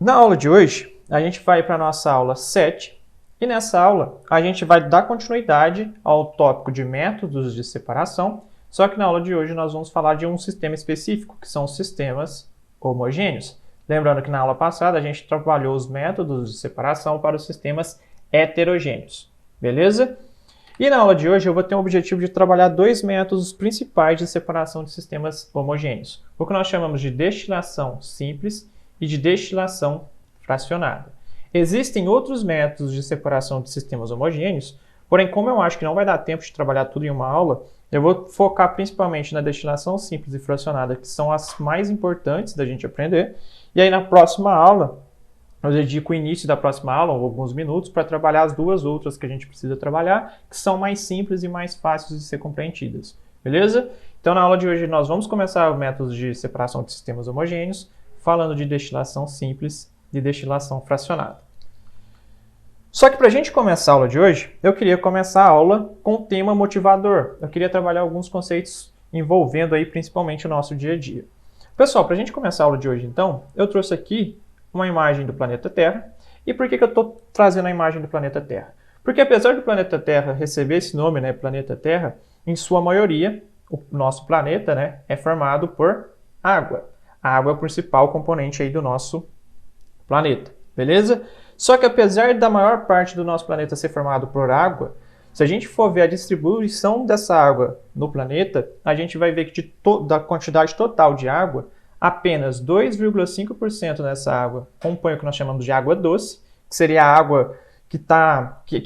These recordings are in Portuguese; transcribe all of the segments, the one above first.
Na aula de hoje, a gente vai para a nossa aula 7 e nessa aula a gente vai dar continuidade ao tópico de métodos de separação, só que na aula de hoje nós vamos falar de um sistema específico, que são os sistemas homogêneos. Lembrando que na aula passada a gente trabalhou os métodos de separação para os sistemas heterogêneos, beleza? E na aula de hoje eu vou ter o objetivo de trabalhar dois métodos principais de separação de sistemas homogêneos, o que nós chamamos de destilação simples e de destilação fracionada. Existem outros métodos de separação de sistemas homogêneos, porém, como eu acho que não vai dar tempo de trabalhar tudo em uma aula, eu vou focar principalmente na destilação simples e fracionada, que são as mais importantes da gente aprender. E aí, na próxima aula, eu dedico o início da próxima aula, ou alguns minutos, para trabalhar as duas outras que a gente precisa trabalhar, que são mais simples e mais fáceis de ser compreendidas. Beleza? Então, na aula de hoje, nós vamos começar os métodos de separação de sistemas homogêneos, falando de destilação simples e destilação fracionada. Só que para a gente começar a aula de hoje, eu queria começar a aula com o tema motivador. Eu queria trabalhar alguns conceitos envolvendo aí principalmente o nosso dia a dia. Pessoal, para a gente começar a aula de hoje, então, eu trouxe aqui uma imagem do planeta Terra. E por que eu estou trazendo a imagem do planeta Terra? Porque apesar do planeta Terra receber esse nome, né, planeta Terra, em sua maioria, o nosso planeta, né, é formado por água. A água é o principal componente aí do nosso planeta, beleza? Só que apesar da maior parte do nosso planeta ser formado por água, se a gente for ver a distribuição dessa água no planeta, a gente vai ver que da quantidade total de água, apenas 2,5% dessa água compõe o que nós chamamos de água doce, que seria a água que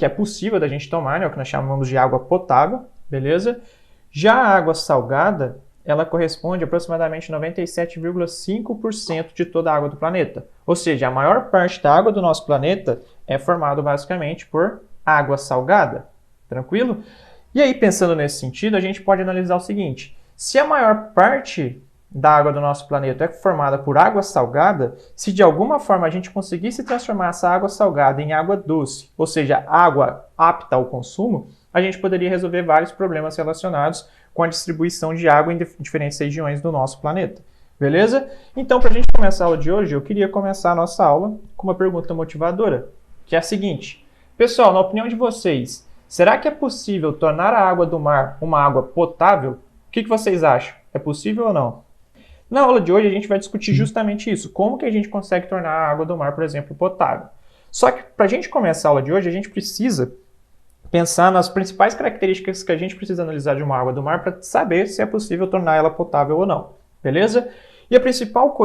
é possível da gente tomar, né, o que nós chamamos de água potável, beleza? Já a água salgada, ela corresponde a aproximadamente 97,5% de toda a água do planeta. Ou seja, a maior parte da água do nosso planeta é formada basicamente por água salgada. Tranquilo? E aí, pensando nesse sentido, a gente pode analisar o seguinte: se a maior parte da água do nosso planeta é formada por água salgada, se de alguma forma a gente conseguisse transformar essa água salgada em água doce, ou seja, água apta ao consumo, a gente poderia resolver vários problemas relacionados com a distribuição de água em diferentes regiões do nosso planeta. Beleza? Então, para a gente começar a aula de hoje, eu queria começar a nossa aula com uma pergunta motivadora, que é a seguinte: pessoal, na opinião de vocês, será que é possível tornar a água do mar uma água potável? O que vocês acham? É possível ou não? Na aula de hoje, a gente vai discutir justamente isso. Como que a gente consegue tornar a água do mar, por exemplo, potável? Só que, para a gente começar a aula de hoje, a gente precisa pensar nas principais características que a gente precisa analisar de uma água do mar para saber se é possível tornar ela potável ou não. Beleza? E a principal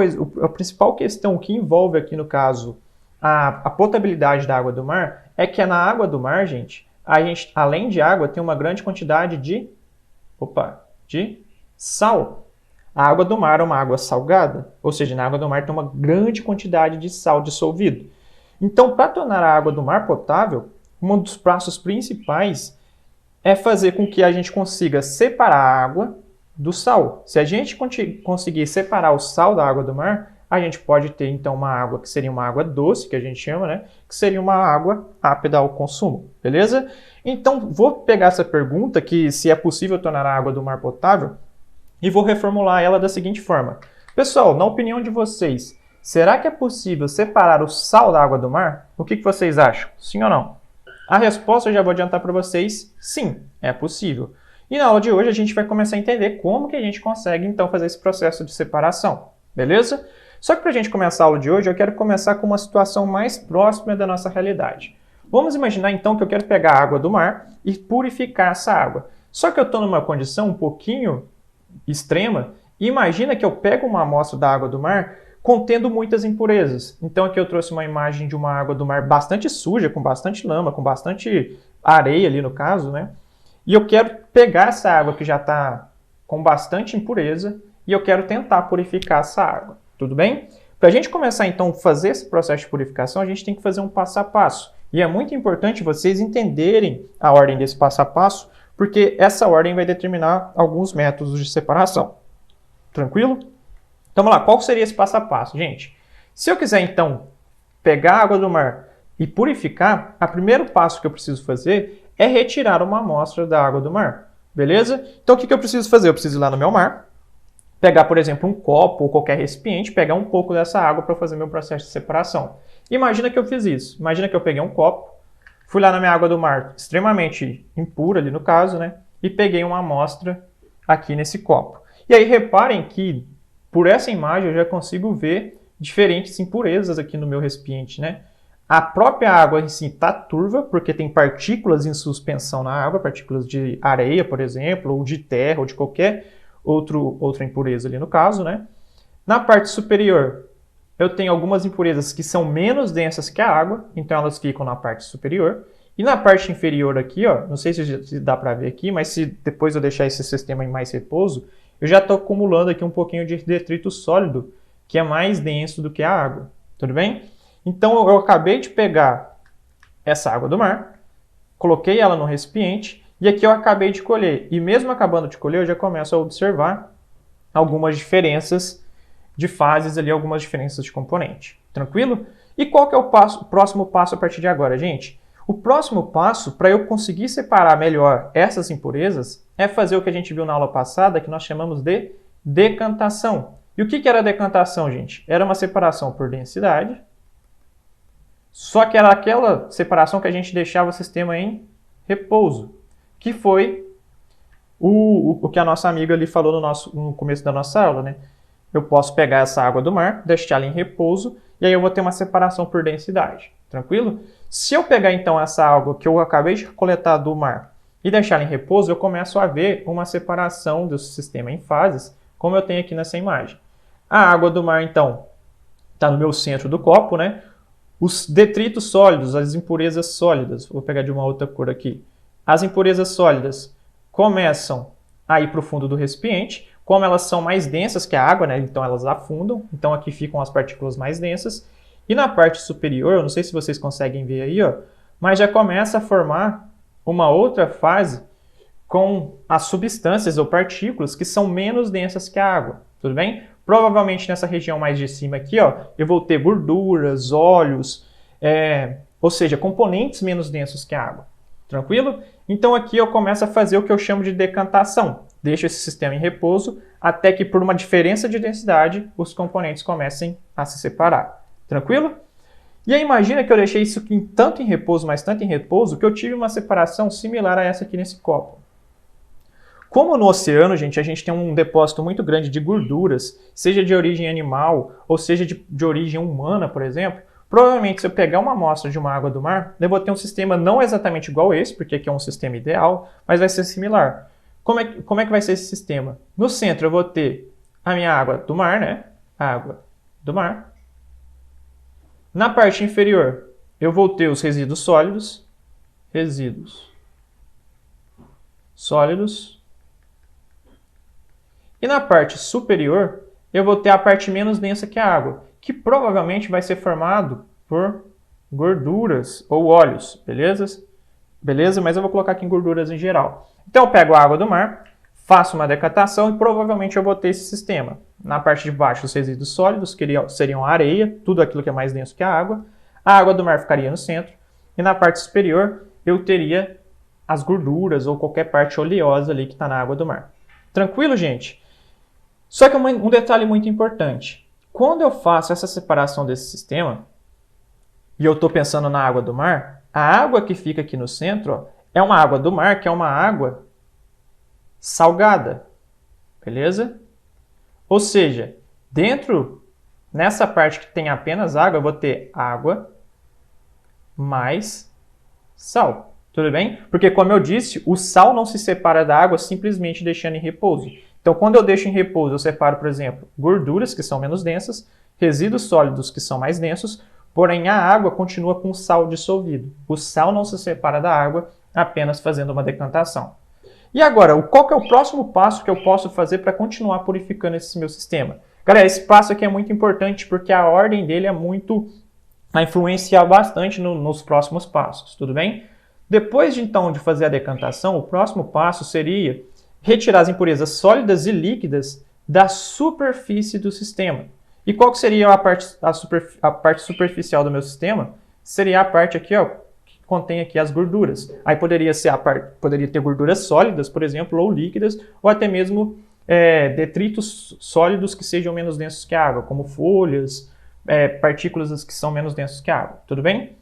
questão que envolve aqui, no caso, a potabilidade da água do mar, é que na água do mar, a gente, além de água, tem uma grande quantidade de sal. A água do mar é uma água salgada, ou seja, na água do mar tem uma grande quantidade de sal dissolvido. Então, para tornar a água do mar potável, um dos passos principais é fazer com que a gente consiga separar a água do sal. Se a gente conseguir separar o sal da água do mar, a gente pode ter então uma água que seria uma água doce, que a gente chama, né? Que seria uma água apta ao consumo, beleza? Então, vou pegar essa pergunta, que se é possível tornar a água do mar potável, e vou reformular ela da seguinte forma: pessoal, na opinião de vocês, será que é possível separar o sal da água do mar? O que vocês acham? Sim ou não? A resposta eu já vou adiantar para vocês: sim, é possível. E na aula de hoje a gente vai começar a entender como que a gente consegue então fazer esse processo de separação, beleza? Só que para a gente começar a aula de hoje, eu quero começar com uma situação mais próxima da nossa realidade. Vamos imaginar então que eu quero pegar a água do mar e purificar essa água. Só que eu estou numa condição um pouquinho extrema. Imagina que eu pego uma amostra da água do mar contendo muitas impurezas. Então aqui eu trouxe uma imagem de uma água do mar bastante suja, com bastante lama, com bastante areia ali no caso, né? E eu quero pegar essa água que já está com bastante impureza e eu quero tentar purificar essa água. Tudo bem? Para a gente começar então a fazer esse processo de purificação, a gente tem que fazer um passo a passo. E é muito importante vocês entenderem a ordem desse passo a passo, porque essa ordem vai determinar alguns métodos de separação. Tranquilo? Então vamos lá, qual seria esse passo a passo, gente? Se eu quiser então pegar a água do mar e purificar, o primeiro passo que eu preciso fazer é retirar uma amostra da água do mar, beleza? Então o que eu preciso fazer? Eu preciso ir lá no meu mar, pegar, por exemplo, um copo ou qualquer recipiente, pegar um pouco dessa água para fazer meu processo de separação. Imagina que eu fiz isso. Imagina que eu peguei um copo, fui lá na minha água do mar, extremamente impura ali no caso, né? E peguei uma amostra aqui nesse copo. E aí reparem que por essa imagem eu já consigo ver diferentes impurezas aqui no meu recipiente, né? A própria água em si está turva, porque tem partículas em suspensão na água, partículas de areia, por exemplo, ou de terra, ou de qualquer outra impureza ali no caso, né? Na parte superior, eu tenho algumas impurezas que são menos densas que a água, então elas ficam na parte superior. E na parte inferior aqui, ó, não sei se dá para ver aqui, mas se depois eu deixar esse sistema em mais repouso, eu já estou acumulando aqui um pouquinho de detrito sólido, que é mais denso do que a água. Tudo bem? Então eu acabei de pegar essa água do mar, coloquei ela no recipiente, e aqui eu acabei de colher. E mesmo acabando de colher, eu já começo a observar algumas diferenças de fases ali, algumas diferenças de componente. Tranquilo? E qual que é o próximo passo a partir de agora, gente? O próximo passo, para eu conseguir separar melhor essas impurezas, é fazer o que a gente viu na aula passada, que nós chamamos de decantação. E o que era decantação, gente? Era uma separação por densidade, só que era aquela separação que a gente deixava o sistema em repouso, que foi o que a nossa amiga ali falou no começo da nossa aula, né? Eu posso pegar essa água do mar, deixar ela em repouso, e aí eu vou ter uma separação por densidade. Tranquilo? Se eu pegar então essa água que eu acabei de coletar do mar e deixar ela em repouso, eu começo a ver uma separação do sistema em fases, como eu tenho aqui nessa imagem. A água do mar, então, está no meu centro do copo, né? Os detritos sólidos, as impurezas sólidas, vou pegar de uma outra cor aqui. As impurezas sólidas começam a ir para o fundo do recipiente. Como elas são mais densas que a água, né? Então elas afundam. Então aqui ficam as partículas mais densas. E na parte superior, eu não sei se vocês conseguem ver aí, ó, mas já começa a formar uma outra fase com as substâncias ou partículas que são menos densas que a água. Tudo bem? Provavelmente nessa região mais de cima aqui, ó, eu vou ter gorduras, óleos, ou seja, componentes menos densos que a água. Tranquilo? Então aqui eu começo a fazer o que eu chamo de decantação. Deixo esse sistema em repouso até que por uma diferença de densidade os componentes comecem a se separar. Tranquilo? E aí imagina que eu deixei isso tanto em repouso, mas tanto em repouso, que eu tive uma separação similar a essa aqui nesse copo. Como no oceano, gente, a gente tem um depósito muito grande de gorduras, seja de origem animal ou seja de origem humana, por exemplo, provavelmente se eu pegar uma amostra de uma água do mar, eu vou ter um sistema não exatamente igual a esse, porque aqui é um sistema ideal, mas vai ser similar. Como é que vai ser esse sistema? No centro eu vou ter a minha água do mar, né? Água do mar. Na parte inferior eu vou ter os resíduos sólidos. E na parte superior, eu vou ter a parte menos densa que a água, que provavelmente vai ser formado por gorduras ou óleos, beleza? Beleza? Mas eu vou colocar aqui em gorduras em geral. Então eu pego a água do mar, faço uma decantação e provavelmente eu vou ter esse sistema. Na parte de baixo, os resíduos sólidos, que seriam a areia, tudo aquilo que é mais denso que a água. A água do mar ficaria no centro. E na parte superior, eu teria as gorduras ou qualquer parte oleosa ali que está na água do mar. Tranquilo, gente? Só que um detalhe muito importante. Quando eu faço essa separação desse sistema, e eu estou pensando na água do mar, a água que fica aqui no centro, ó, é uma água do mar, que é uma água salgada. Beleza? Ou seja, nessa parte que tem apenas água, eu vou ter água mais sal. Tudo bem? Porque, como eu disse, o sal não se separa da água simplesmente deixando em repouso. Então, quando eu deixo em repouso, eu separo, por exemplo, gorduras, que são menos densas, resíduos sólidos, que são mais densos, porém a água continua com o sal dissolvido. O sal não se separa da água apenas fazendo uma decantação. E agora, qual que é o próximo passo que eu posso fazer para continuar purificando esse meu sistema? Galera, esse passo aqui é muito importante porque a ordem dele vai influenciar bastante nos próximos passos, tudo bem? Depois então de fazer a decantação, o próximo passo seria retirar as impurezas sólidas e líquidas da superfície do sistema. E qual que seria a parte superficial do meu sistema? Seria a parte aqui, ó, que contém aqui as gorduras. Aí poderia ter gorduras sólidas, por exemplo, ou líquidas, ou até mesmo detritos sólidos que sejam menos densos que a água, como folhas, partículas que são menos densas que a água, tudo bem?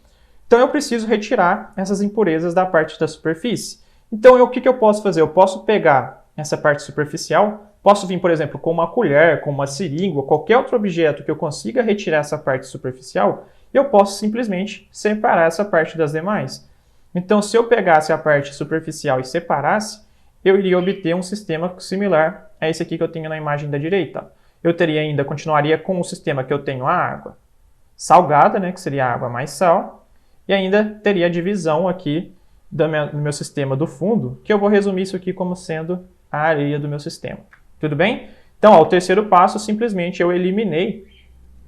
Então eu preciso retirar essas impurezas da parte da superfície. Então o que eu posso fazer? Eu posso pegar essa parte superficial, posso vir, por exemplo, com uma colher, com uma seringa, ou qualquer outro objeto que eu consiga retirar essa parte superficial, eu posso simplesmente separar essa parte das demais. Então, se eu pegasse a parte superficial e separasse, eu iria obter um sistema similar a esse aqui que eu tenho na imagem da direita. Eu continuaria com o sistema que eu tenho a água salgada, né, que seria a água mais sal, e ainda teria a divisão aqui do meu sistema do fundo, que eu vou resumir isso aqui como sendo a areia do meu sistema. Tudo bem? Então, o terceiro passo, simplesmente eu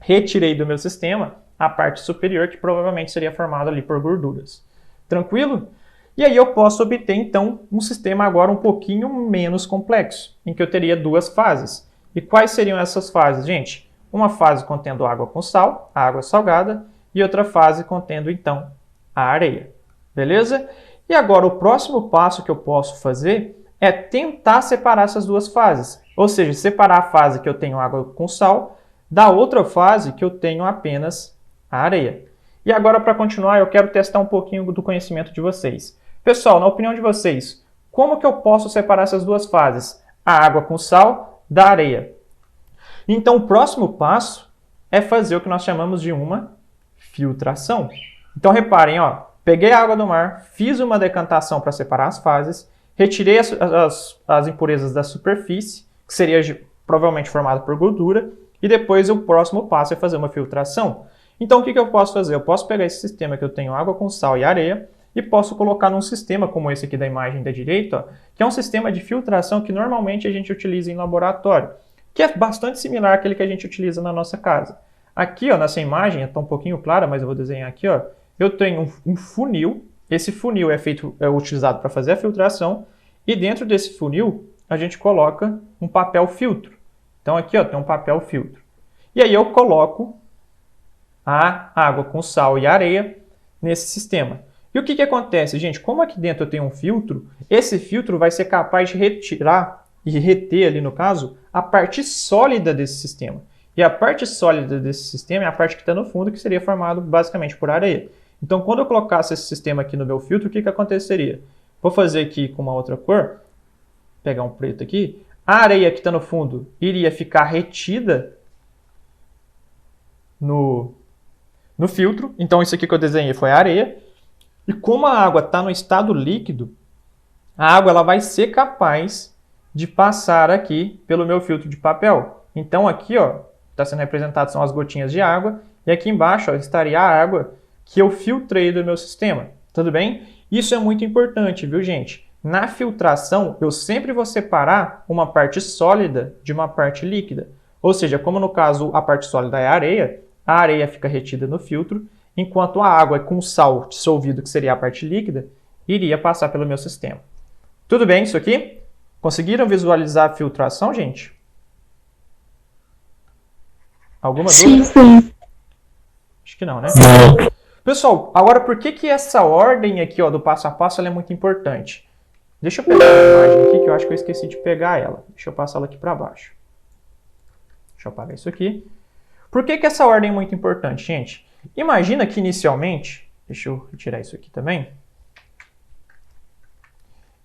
retirei do meu sistema a parte superior, que provavelmente seria formada ali por gorduras. Tranquilo? E aí eu posso obter, então, um sistema agora um pouquinho menos complexo, em que eu teria duas fases. E quais seriam essas fases, gente? Uma fase contendo água com sal, a água salgada, e outra fase contendo, então, a areia. Beleza? E agora o próximo passo que eu posso fazer é tentar separar essas duas fases. Ou seja, separar a fase que eu tenho água com sal da outra fase que eu tenho apenas a areia. E agora, para continuar, eu quero testar um pouquinho do conhecimento de vocês. Pessoal, na opinião de vocês, como que eu posso separar essas duas fases? A água com sal da areia. Então, o próximo passo é fazer o que nós chamamos de uma filtração. Então, reparem, ó, peguei a água do mar, fiz uma decantação para separar as fases, retirei as impurezas da superfície, que seria provavelmente formada por gordura, e depois o próximo passo é fazer uma filtração. Então, o que eu posso fazer? Eu posso pegar esse sistema que eu tenho água com sal e areia e posso colocar num sistema como esse aqui da imagem da direita, ó, que é um sistema de filtração que normalmente a gente utiliza em laboratório, que é bastante similar àquele que a gente utiliza na nossa casa. Aqui, ó, nessa imagem, está um pouquinho clara, mas eu vou desenhar aqui, ó, eu tenho um funil. Esse funil é utilizado para fazer a filtração e dentro desse funil a gente coloca um papel filtro. Então aqui, ó, tem um papel filtro. E aí eu coloco a água com sal e areia nesse sistema. E o que acontece, gente? Como aqui dentro eu tenho um filtro, esse filtro vai ser capaz de retirar e reter ali, no caso, a parte sólida desse sistema. E a parte sólida desse sistema é a parte que está no fundo, que seria formado basicamente por areia. Então, quando eu colocasse esse sistema aqui no meu filtro, o que aconteceria? Vou fazer aqui com uma outra cor, pegar um preto aqui. A areia que está no fundo iria ficar retida no filtro. Então, isso aqui que eu desenhei foi a areia. E como a água está no estado líquido, a água ela vai ser capaz de passar aqui pelo meu filtro de papel. Então, aqui, ó, está sendo representado são as gotinhas de água. E aqui embaixo, ó, estaria a água que eu filtrei do meu sistema. Tudo bem? Isso é muito importante, viu, gente? Na filtração, eu sempre vou separar uma parte sólida de uma parte líquida. Ou seja, como no caso a parte sólida é a areia fica retida no filtro, enquanto a água com sal dissolvido, que seria a parte líquida, iria passar pelo meu sistema. Tudo bem isso aqui? Conseguiram visualizar a filtração, gente? Alguma dúvida? Sim. Acho que não, né? Pessoal, agora por que essa ordem aqui, ó, do passo a passo ela é muito importante? Deixa eu pegar a imagem aqui, que eu acho que eu esqueci de pegar ela. Deixa eu passar ela aqui para baixo. Deixa eu apagar isso aqui. Por que essa ordem é muito importante, gente? Imagina que inicialmente... Deixa eu retirar isso aqui também.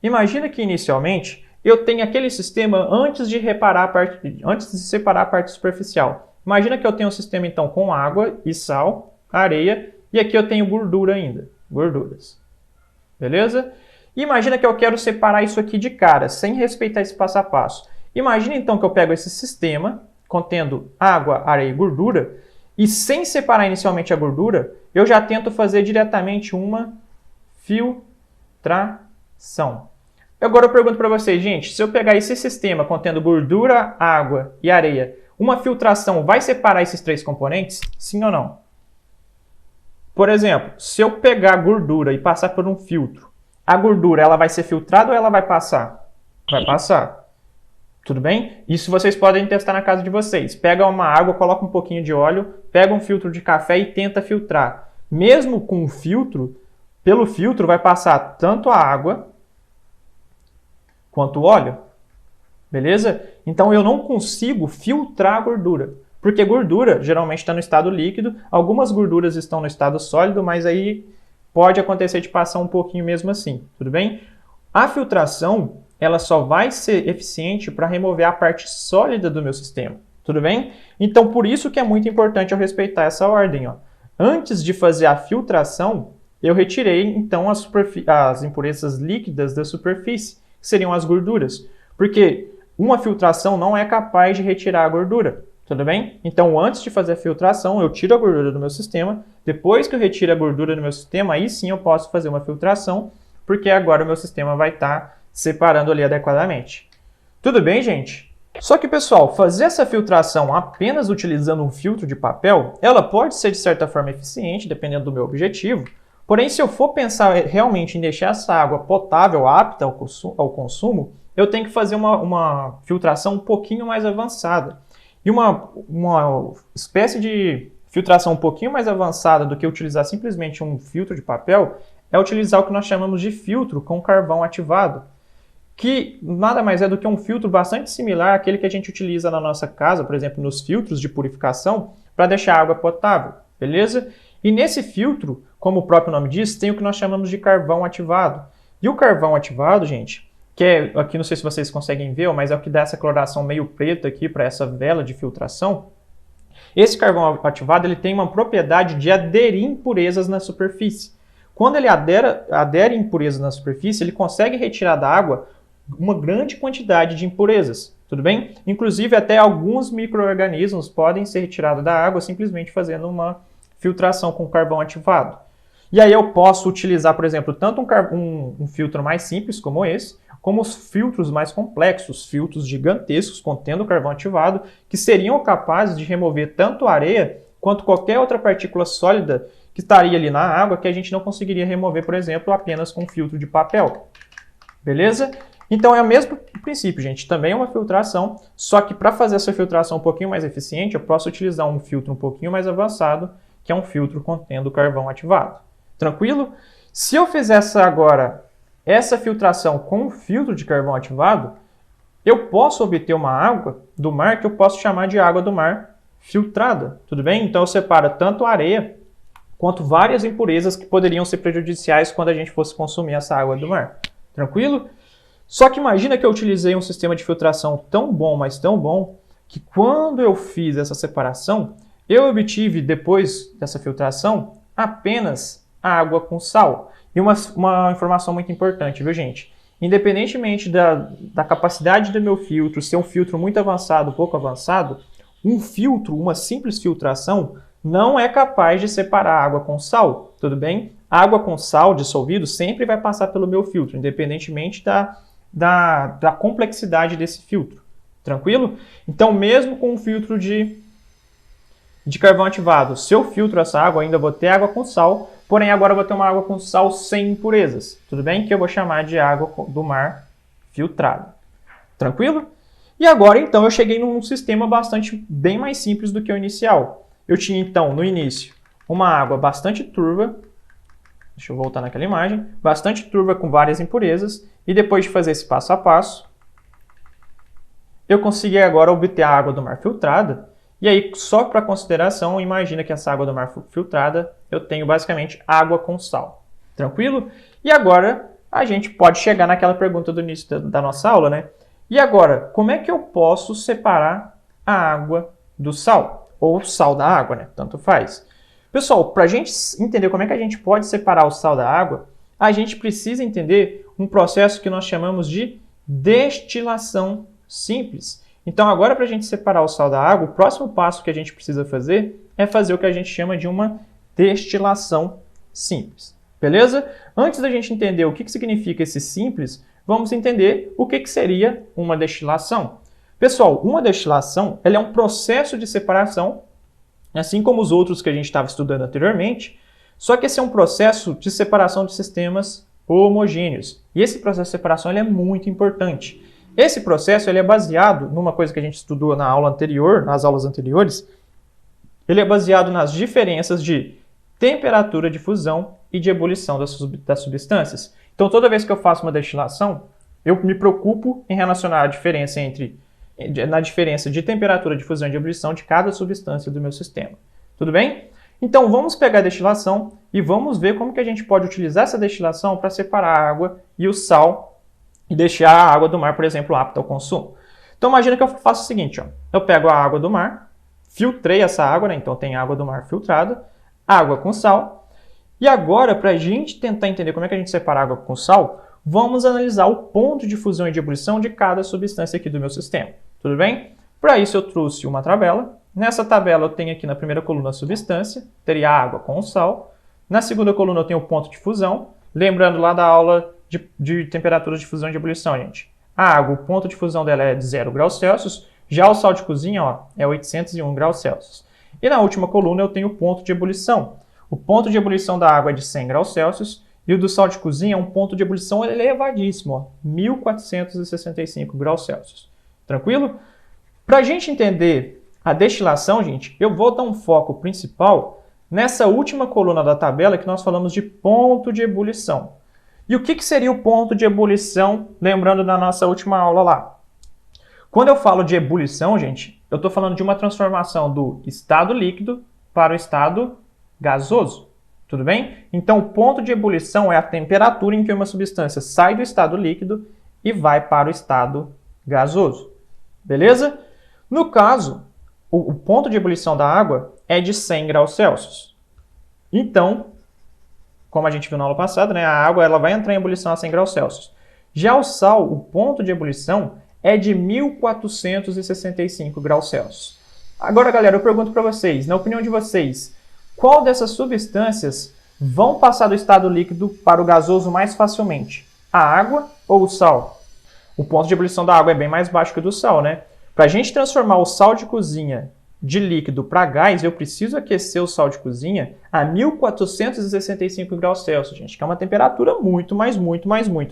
Imagina que inicialmente eu tenho aquele sistema antes de separar a parte superficial. Imagina que eu tenho um sistema então com água e sal, areia, e aqui eu tenho gordura ainda, gorduras. Beleza? Imagina que eu quero separar isso aqui de cara, sem respeitar esse passo a passo. Imagina então que eu pego esse sistema contendo água, areia e gordura, e sem separar inicialmente a gordura, eu já tento fazer diretamente uma filtração. Agora eu pergunto para vocês, gente, se eu pegar esse sistema contendo gordura, água e areia, uma filtração vai separar esses três componentes? Sim ou não? Por exemplo, se eu pegar a gordura e passar por um filtro, a gordura ela vai ser filtrada ou ela vai passar? Vai passar. Tudo bem? Isso vocês podem testar na casa de vocês. Pega uma água, coloca um pouquinho de óleo, pega um filtro de café e tenta filtrar. Mesmo com o filtro, pelo filtro vai passar tanto a água quanto o óleo. Beleza? Então eu não consigo filtrar a gordura, porque gordura geralmente está no estado líquido, algumas gorduras estão no estado sólido, mas aí pode acontecer de passar um pouquinho mesmo assim, tudo bem? A filtração, ela só vai ser eficiente para remover a parte sólida do meu sistema, tudo bem? Então por isso que é muito importante eu respeitar essa ordem, ó. Antes de fazer a filtração, eu retirei então as impurezas líquidas da superfície, que seriam as gorduras, porque uma filtração não é capaz de retirar a gordura, tudo bem? Então, antes de fazer a filtração, eu tiro a gordura do meu sistema. Depois que eu retiro a gordura do meu sistema, aí sim eu posso fazer uma filtração, porque agora o meu sistema vai estar separando ali adequadamente. Tudo bem, gente? Só que, pessoal, fazer essa filtração apenas utilizando um filtro de papel, ela pode ser de certa forma eficiente, dependendo do meu objetivo. Porém, se eu for pensar realmente em deixar essa água potável, apta ao consumo, eu tenho que fazer uma filtração um pouquinho mais avançada. E uma espécie de filtração um pouquinho mais avançada do que utilizar simplesmente um filtro de papel é utilizar o que nós chamamos de filtro com carvão ativado, que nada mais é do que um filtro bastante similar àquele que a gente utiliza na nossa casa, por exemplo, nos filtros de purificação, para deixar a água potável, beleza? E nesse filtro, como o próprio nome diz, tem o que nós chamamos de carvão ativado. E o carvão ativado, gente, que é, aqui não sei se vocês conseguem ver, mas é o que dá essa coloração meio preta aqui para essa vela de filtração. Esse carvão ativado ele tem uma propriedade de aderir impurezas na superfície. Quando ele adere impurezas na superfície, ele consegue retirar da água uma grande quantidade de impurezas, tudo bem? Inclusive até alguns micro-organismos podem ser retirados da água simplesmente fazendo uma filtração com carvão ativado. E aí eu posso utilizar, por exemplo, tanto um filtro mais simples como esse, como os filtros mais complexos, filtros gigantescos contendo carvão ativado, que seriam capazes de remover tanto a areia quanto qualquer outra partícula sólida que estaria ali na água que a gente não conseguiria remover, por exemplo, apenas com um filtro de papel. Beleza? Então é o mesmo princípio, gente. Também é uma filtração, só que para fazer essa filtração um pouquinho mais eficiente, eu posso utilizar um filtro um pouquinho mais avançado, que é um filtro contendo carvão ativado. Tranquilo? Se eu fizesse agora essa filtração com um filtro de carvão ativado, eu posso obter uma água do mar que eu posso chamar de água do mar filtrada, tudo bem? Então eu separo tanto a areia quanto várias impurezas que poderiam ser prejudiciais quando a gente fosse consumir essa água do mar. Tranquilo? Só que imagina que eu utilizei um sistema de filtração tão bom, mas tão bom, que quando eu fiz essa separação, eu obtive, depois dessa filtração, apenas a água com sal. E uma informação muito importante, viu, gente? Independentemente da capacidade do meu filtro ser um filtro muito avançado, pouco avançado, um filtro, uma simples filtração, não é capaz de separar água com sal, tudo bem? A água com sal dissolvido sempre vai passar pelo meu filtro, independentemente da complexidade desse filtro. Tranquilo? Então, mesmo com um filtro de carvão ativado, se eu filtro essa água, ainda vou ter água com sal, porém agora eu vou ter uma água com sal sem impurezas. Tudo bem? Que eu vou chamar de água do mar filtrada. Tranquilo? E agora, então, eu cheguei num sistema bem mais simples do que o inicial. Eu tinha, então, no início, uma água bastante turva. Deixa eu voltar naquela imagem. Bastante turva com várias impurezas. E depois de fazer esse passo a passo, eu consegui agora obter a água do mar filtrada. E aí, só para consideração, imagina que essa água do mar filtrada, eu tenho basicamente água com sal. Tranquilo? E agora, a gente pode chegar naquela pergunta do início da nossa aula, né? E agora, como é que eu posso separar a água do sal? Ou sal da água, né? Tanto faz. Pessoal, para a gente entender como é que a gente pode separar o sal da água, a gente precisa entender um processo que nós chamamos de destilação simples. Então, agora, para a gente separar o sal da água, o próximo passo que a gente precisa fazer é fazer o que a gente chama de uma destilação simples. Beleza? Antes da gente entender o que significa esse simples, vamos entender o que seria uma destilação. Pessoal, uma destilação ela é um processo de separação, assim como os outros que a gente estava estudando anteriormente, só que esse é um processo de separação de sistemas homogêneos. E esse processo de separação ele é muito importante. Esse processo ele é baseado numa coisa que a gente estudou na aula anterior, nas aulas anteriores. Ele é baseado nas diferenças de temperatura de fusão e de ebulição das substâncias. Então, toda vez que eu faço uma destilação, eu me preocupo em relacionar a diferença entre na diferença de temperatura de fusão e de ebulição de cada substância do meu sistema. Tudo bem? Então, vamos pegar a destilação e vamos ver como que a gente pode utilizar essa destilação para separar a água e o sal e deixar a água do mar, por exemplo, apta ao consumo. Então, imagina que eu faço o seguinte, ó. Eu pego a água do mar, filtrei essa água, né? Então tem água do mar filtrada, água com sal. E agora, para a gente tentar entender como é que a gente separa água com sal, vamos analisar o ponto de fusão e de ebulição de cada substância aqui do meu sistema. Tudo bem? Para isso eu trouxe uma tabela. Nessa tabela eu tenho aqui na primeira coluna a substância, teria água com sal. Na segunda coluna eu tenho o ponto de fusão. Lembrando lá da aula de temperaturas de fusão e de ebulição, gente. A água, o ponto de fusão dela é de 0 graus Celsius. Já o sal de cozinha, ó, é 801 graus Celsius. E na última coluna eu tenho o ponto de ebulição. O ponto de ebulição da água é de 100 graus Celsius e o do sal de cozinha é um ponto de ebulição elevadíssimo, ó, 1465 graus Celsius. Tranquilo? Para a gente entender a destilação, gente, eu vou dar um foco principal nessa última coluna da tabela que nós falamos de ponto de ebulição. E o que seria o ponto de ebulição, lembrando da nossa última aula lá? Quando eu falo de ebulição, gente, eu estou falando de uma transformação do estado líquido para o estado gasoso. Tudo bem? Então, o ponto de ebulição é a temperatura em que uma substância sai do estado líquido e vai para o estado gasoso. Beleza? No caso, o ponto de ebulição da água é de 100 graus Celsius. Então, como a gente viu na aula passada, né, a água ela vai entrar em ebulição a 100 graus Celsius. Já o sal, o ponto de ebulição é de 1465 graus Celsius. Agora, galera, eu pergunto para vocês, na opinião de vocês, qual dessas substâncias vão passar do estado líquido para o gasoso mais facilmente? A água ou o sal? O ponto de ebulição da água é bem mais baixo que o do sal, né? Para a gente transformar o sal de cozinha de líquido para gás, eu preciso aquecer o sal de cozinha a 1465 graus Celsius, gente, que é uma temperatura muito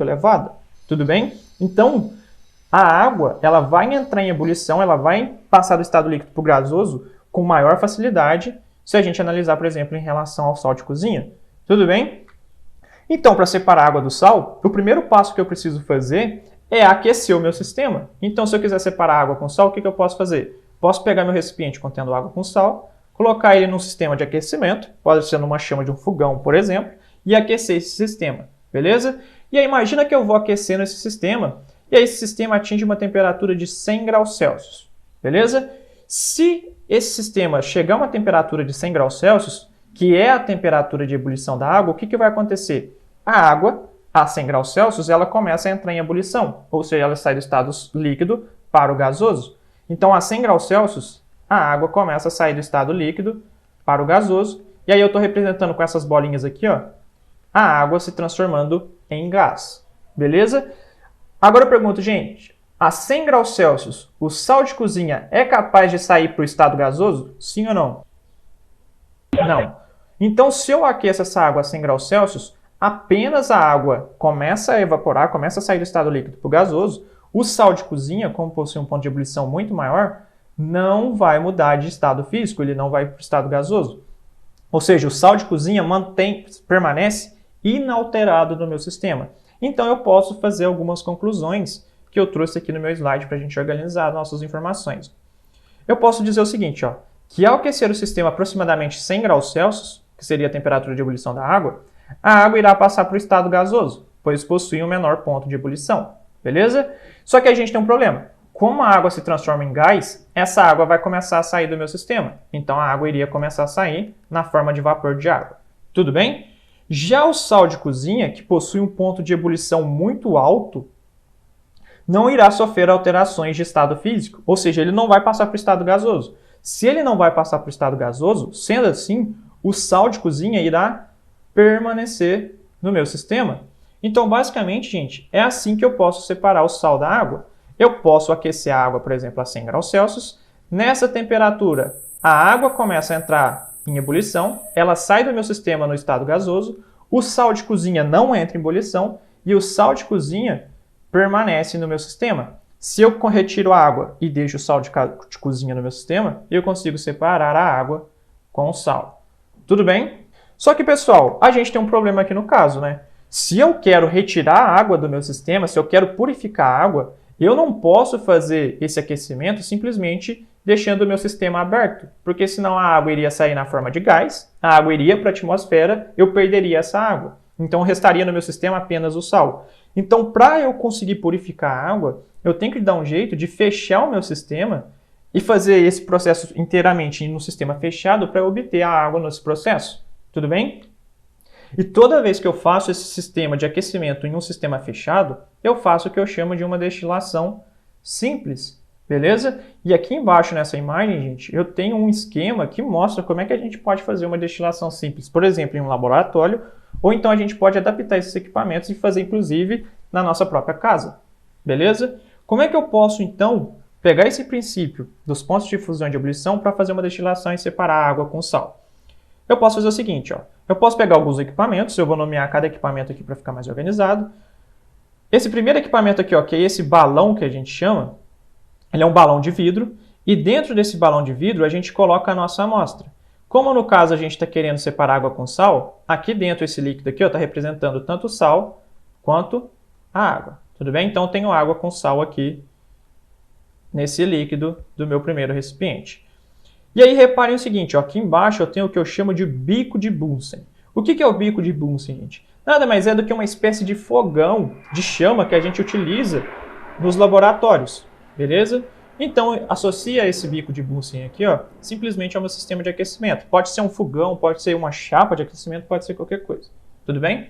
elevada. Tudo bem? Então, a água ela vai entrar em ebulição, ela vai passar do estado líquido para o gasoso com maior facilidade se a gente analisar, por exemplo, em relação ao sal de cozinha. Tudo bem? Então, para separar a água do sal, o primeiro passo que eu preciso fazer é aquecer o meu sistema. Então, se eu quiser separar água com sal, o que eu posso fazer? Posso pegar meu recipiente contendo água com sal, colocar ele num sistema de aquecimento, pode ser numa chama de um fogão, por exemplo, e aquecer esse sistema, beleza? E aí, imagina que eu vou aquecendo esse sistema, e aí esse sistema atinge uma temperatura de 100 graus Celsius, beleza? Se esse sistema chegar a uma temperatura de 100 graus Celsius, que é a temperatura de ebulição da água, o que vai acontecer? A água, a 100 graus Celsius, ela começa a entrar em ebulição, ou seja, ela sai do estado líquido para o gasoso. Então, a 100 graus Celsius, a água começa a sair do estado líquido para o gasoso, e aí eu estou representando com essas bolinhas aqui, ó, a água se transformando em gás, beleza? Agora eu pergunto, gente, a 100 graus Celsius, o sal de cozinha é capaz de sair para o estado gasoso? Sim ou não? Não. Então, se eu aqueço essa água a 100 graus Celsius, apenas a água começa a evaporar, começa a sair do estado líquido para o gasoso, o sal de cozinha, como possui um ponto de ebulição muito maior, não vai mudar de estado físico, ele não vai para o estado gasoso. Ou seja, o sal de cozinha permanece inalterado no meu sistema. Então, eu posso fazer algumas conclusões que eu trouxe aqui no meu slide para a gente organizar nossas informações. Eu posso dizer o seguinte, ó, que ao aquecer o sistema aproximadamente 100 graus Celsius, que seria a temperatura de ebulição da água, a água irá passar para o estado gasoso, pois possui um menor ponto de ebulição, beleza? Só que a gente tem um problema. Como a água se transforma em gás, essa água vai começar a sair do meu sistema. Então, a água iria começar a sair na forma de vapor de água. Tudo bem? Já o sal de cozinha, que possui um ponto de ebulição muito alto, não irá sofrer alterações de estado físico, ou seja, ele não vai passar para o estado gasoso. Se ele não vai passar para o estado gasoso, sendo assim, o sal de cozinha irá permanecer no meu sistema. Então, basicamente, gente, é assim que eu posso separar o sal da água. Eu posso aquecer a água, por exemplo, a 100 graus Celsius. Nessa temperatura, a água começa a entrar em ebulição, ela sai do meu sistema no estado gasoso, o sal de cozinha não entra em ebulição e o sal de cozinha permanece no meu sistema. Se eu retiro a água e deixo o sal de cozinha no meu sistema, eu consigo separar a água com o sal. Tudo bem? Só que, pessoal, a gente tem um problema aqui no caso, né? Se eu quero retirar a água do meu sistema, se eu quero purificar a água, Eu não posso fazer esse aquecimento simplesmente deixando o meu sistema aberto, porque senão a água iria sair na forma de gás, a água iria para a atmosfera, eu perderia essa água. Então restaria no meu sistema apenas o sal. Então, para eu conseguir purificar a água, eu tenho que dar um jeito de fechar o meu sistema e fazer esse processo inteiramente no sistema fechado para obter a água nesse processo. Tudo bem? E toda vez que eu faço esse sistema de aquecimento em um sistema fechado, eu faço o que eu chamo de uma destilação simples, beleza? E aqui embaixo nessa imagem, gente, eu tenho um esquema que mostra como é que a gente pode fazer uma destilação simples, por exemplo, em um laboratório, ou então a gente pode adaptar esses equipamentos e fazer, inclusive, na nossa própria casa, beleza? Como é que eu posso, então, pegar esse princípio dos pontos de fusão e de ebulição para fazer uma destilação e separar a água com sal? Eu posso fazer o seguinte, ó. Eu posso pegar alguns equipamentos, eu vou nomear cada equipamento aqui para ficar mais organizado. Esse primeiro equipamento aqui, ó, que é esse balão que a gente chama, ele é um balão de vidro, e dentro desse balão de vidro a gente coloca a nossa amostra. Como no caso a gente está querendo separar água com sal, aqui dentro esse líquido aqui está representando tanto o sal quanto a água. Tudo bem? Então eu tenho água com sal aqui nesse líquido do meu primeiro recipiente. E aí reparem o seguinte, ó, aqui embaixo eu tenho o que eu chamo de bico de Bunsen. O que é o bico de Bunsen, gente? Nada mais é do que uma espécie de fogão de chama que a gente utiliza nos laboratórios, beleza? Então, associa esse bico de Bunsen aqui, ó, simplesmente ao meu sistema de aquecimento. Pode ser um fogão, pode ser uma chapa de aquecimento, pode ser qualquer coisa. Tudo bem?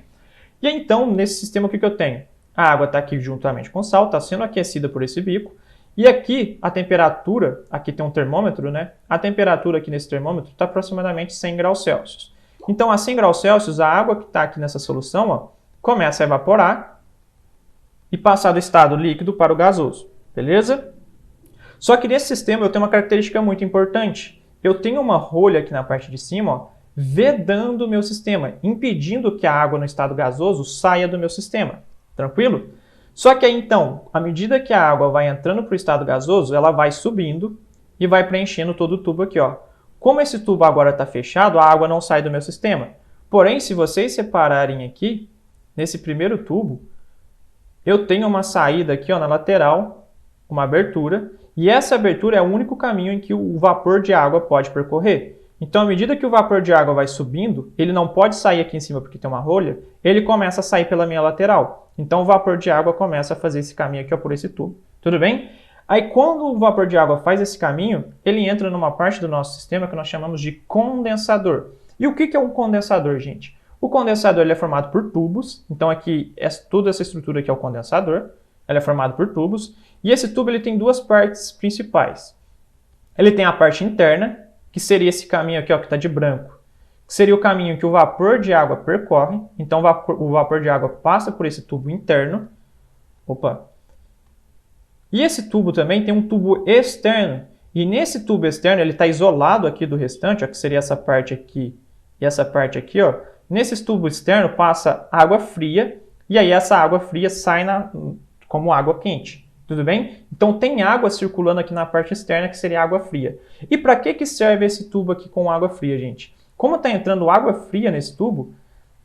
E aí, então, nesse sistema, o que eu tenho? A água está aqui juntamente com o sal, está sendo aquecida por esse bico. E aqui, a temperatura, aqui tem um termômetro, né? A temperatura aqui nesse termômetro está aproximadamente 100 graus Celsius. Então, a 100 graus Celsius, a água que está aqui nessa solução, ó, começa a evaporar e passar do estado líquido para o gasoso, beleza? Só que nesse sistema eu tenho uma característica muito importante. Eu tenho uma rolha aqui na parte de cima, ó, vedando o meu sistema, impedindo que a água no estado gasoso saia do meu sistema. Tranquilo? Só que aí, então, à medida que a água vai entrando para o estado gasoso, ela vai subindo e vai preenchendo todo o tubo aqui, ó. Como esse tubo agora está fechado, a água não sai do meu sistema. Porém, se vocês separarem aqui, nesse primeiro tubo, eu tenho uma saída aqui, ó, na lateral, uma abertura, e essa abertura é o único caminho em que o vapor de água pode percorrer. Então, à medida que o vapor de água vai subindo, ele não pode sair aqui em cima porque tem uma rolha, ele começa a sair pela minha lateral. Então, o vapor de água começa a fazer esse caminho aqui, ó, por esse tubo. Tudo bem? Aí, quando o vapor de água faz esse caminho, ele entra numa parte do nosso sistema que nós chamamos de condensador. E o que é um condensador, gente? O condensador ele é formado por tubos. Então, aqui, toda essa estrutura aqui é o condensador. Ele é formado por tubos. E esse tubo ele tem duas partes principais. Ele tem a parte interna, que seria esse caminho aqui, ó, que está de branco. Que seria o caminho que o vapor de água percorre. Então, o vapor de água passa por esse tubo interno. Opa! E esse tubo também tem um tubo externo. E nesse tubo externo, ele está isolado aqui do restante, ó, que seria essa parte aqui e essa parte aqui, ó. Nesse tubo externo passa água fria, e aí essa água fria sai como água quente. Tudo bem? Então tem água circulando aqui na parte externa, que seria água fria. E para que serve esse tubo aqui com água fria, gente? Como está entrando água fria nesse tubo,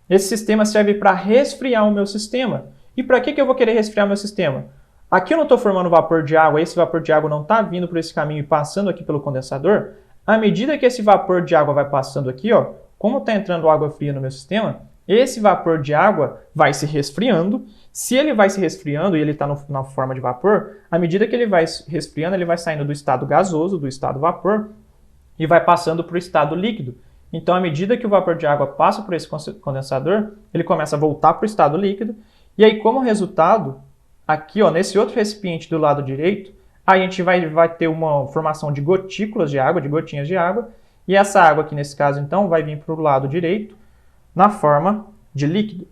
esse sistema serve para resfriar o meu sistema. E para que eu vou querer resfriar o meu sistema? Aqui eu não estou formando vapor de água, esse vapor de água não está vindo por esse caminho e passando aqui pelo condensador. À medida que esse vapor de água vai passando aqui, ó, como está entrando água fria no meu sistema, esse vapor de água vai se resfriando. Se ele vai se resfriando e ele está na forma de vapor, à medida que ele vai resfriando, ele vai saindo do estado gasoso, do estado vapor, e vai passando para o estado líquido. Então, à medida que o vapor de água passa por esse condensador, ele começa a voltar para o estado líquido. E aí, como resultado, aqui, ó, nesse outro recipiente do lado direito, a gente vai ter uma formação de gotículas de água, de gotinhas de água, e essa água aqui, nesse caso, então, vai vir para o lado direito na forma de líquido.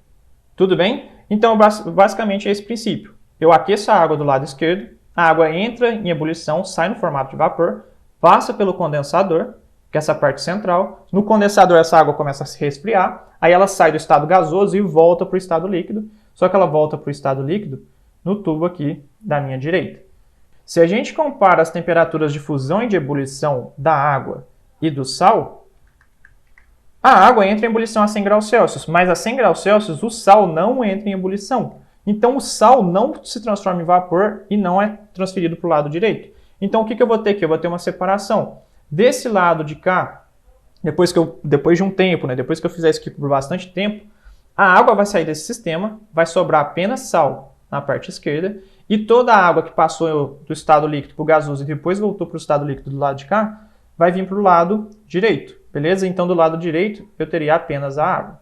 Tudo bem? Então, basicamente é esse princípio. Eu aqueço a água do lado esquerdo, a água entra em ebulição, sai no formato de vapor, passa pelo condensador, que é essa parte central. No condensador, essa água começa a se resfriar, aí ela sai do estado gasoso e volta para o estado líquido, só que ela volta para o estado líquido no tubo aqui da minha direita. Se a gente compara as temperaturas de fusão e de ebulição da água e do sal, a água entra em ebulição a 100 graus Celsius, mas a 100 graus Celsius o sal não entra em ebulição. Então o sal não se transforma em vapor e não é transferido para o lado direito. Então o que eu vou ter aqui? Eu vou ter uma separação. Desse lado de cá, depois de um tempo, né, depois que eu fizer isso aqui por bastante tempo, a água vai sair desse sistema, vai sobrar apenas sal na parte esquerda, e toda a água que passou do estado líquido para o gasoso e depois voltou para o estado líquido do lado de cá, vai vir para o lado direito, beleza? Então do lado direito eu teria apenas a água.